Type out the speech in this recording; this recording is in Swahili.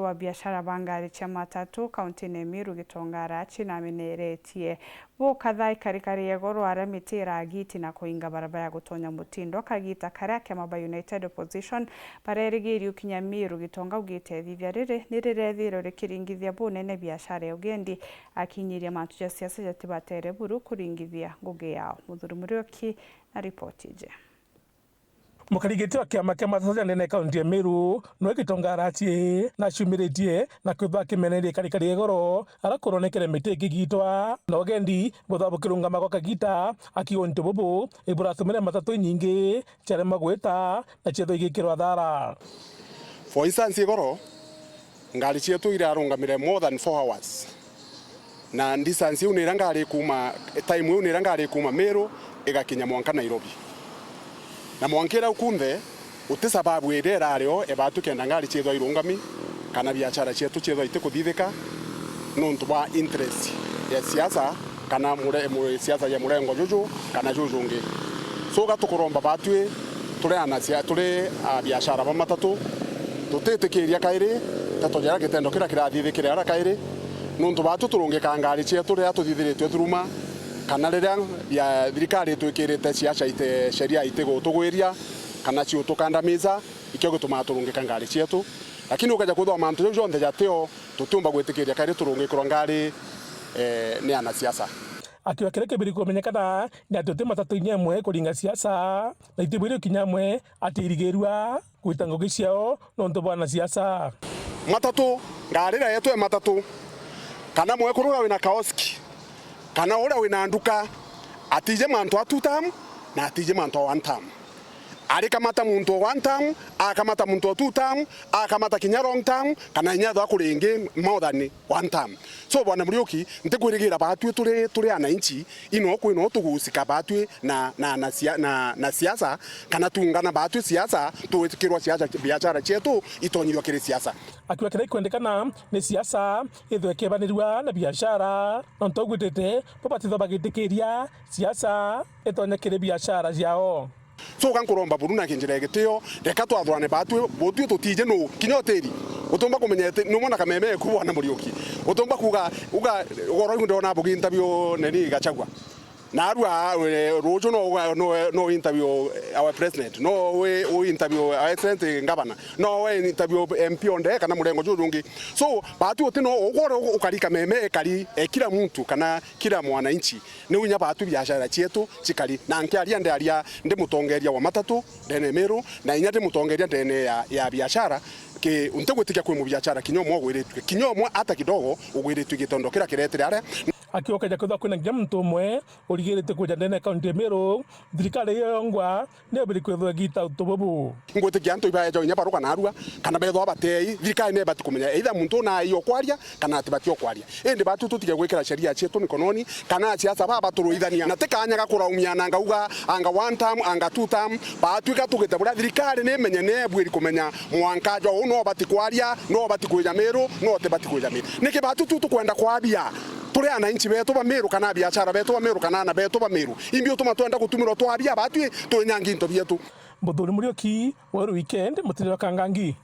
wa biashara bangari cha matatu kaunti Nemiru gitongara china mineretie bo kadhai karikari yegoro aramitira agiti na kuinga barabara ya gutonya mutindo kagita karake maba United Opposition parerigiri ukinyamiru gitonga ugite thithia riri nirerethiro rikiringithia bunene biashara ugendi akinyiria mantu ya siasa jatibatere buru kuringithia ngugi yao. Muthuri Murioki na ripoti je. Mukarigiti wa kiama kia matatu nene kaunti ya Meru no gitongara tie na shumiritie na kwitha kimenerie karikari igoro arakuronekere miti gigitwa no gendi guthabu kirunga magoka gita akionto bobo iburatumire matatu nyingi chere magweta na chetho igikirwa thara. For instance igoro ngari cietu irarungamire more than 4 hours na distance unira ngari kuma time unira ngari kuma Meru igakinya Mwanka Nairobi na mwankira ukunthe uti sababu irera ario ebatu kenda ngari ciethwa irungami kana biashara cietu ciethwa ite kuthithika nuntu bwa interest ya siasa kana mure siasa ya murengo juju kana jujungi so gatukuromba batwe turi anasia turi biashara ba matatu tutetikiria kairi tatojera kitendo kira kirathithikira ara kairi nuntu batu turungika ngari cietu ria tuthithiritwe thuruma kana riria ya thirikari twikirite ciaca ite sheria ite gutugwiria kana cio tukandamiza ikyo gutuma turungika ngari cietu lakini ukaja kuthoma mantu jonthe jateo tutumba gwitikiria kairi turungikirwa ngari ni ana siasa akiwa kireke biri kumenyekana ni atote matatu nyemwe kuringa siasa na itibiri kinyamwe atirigirwa gwita ngugi ciao nonto bwana siasa matatu ngari ra yetu matatu kana mwe kurura wina kaoski kana ora wina nduka atije mantu atutam na atije mantu one time ari kamata muntu one time akamata muntu two time akamata kinyarong time kana nyatho akuringi more than one time so bwana Murioki ntikwirigira batwe turi ana inchi ino kwino tugusika batwe na siasa kana tungana batwe siasa tuwikirwa siasa biashara chetu itonyirwa kiri siasa akiwa kire kwendekana ni siasa ithweke banirwa na biashara nonto gwitete popatitho bagitikiria siasa itonya kiri biashara yao so kankuromba buruna kinjira gitio reka twathurane batwe botwe tutije no kinyoteri utumba kumenyete no mona kameme ku bwana Murioki utumba kuga goro ndona bugi interview neni Gachagua na arua rojo no interview our president no we interview our excellent governor no we interview MP onde kana murengo jurungi so batu otino ogoro ukarika meme kali kila mtu kana kila mwananchi ni unya batu biashara cietu cikali na nkiaria ndaria ndi mutongeria wa matatu ndene Meru na inya ndi mutongeria ndene ya biashara ke untegwetikia kwe mu biashara kinyomo gwiritwe kinyomo ata kidogo ugwiritwe gitondo kira kiretire are akioka jakotha kwina nginya muntu umwe urigirite kuja ndene kaunti Meru thirikari yongwa ne biri kwethwa gita utububu ngwetikia antu ibaja nya baruka na arua kana betho abatei thirikari ne bati kumenya either muntu na iyo kwaria kana atibati okwaria ende batu tutige gwikira sheria cietu mikononi kana siasa baba turuithania na tekanya gakuraumia na ngauga anga one time anga two time batuika tugite bura thirikari ne menye ne bwiri kumenya mwankajo no bati kwaria no bati kuja Meru no te bati kuja Meru niki batu tukwenda kwabia turi ana inchi beto ba Meru kana biashara beto ba Meru kana na beto ba Meru imbio tuma twenda gutumiro twabia batwi tunyangi into bietu. Muthuri Murioki wa weekend mutirira kangangi.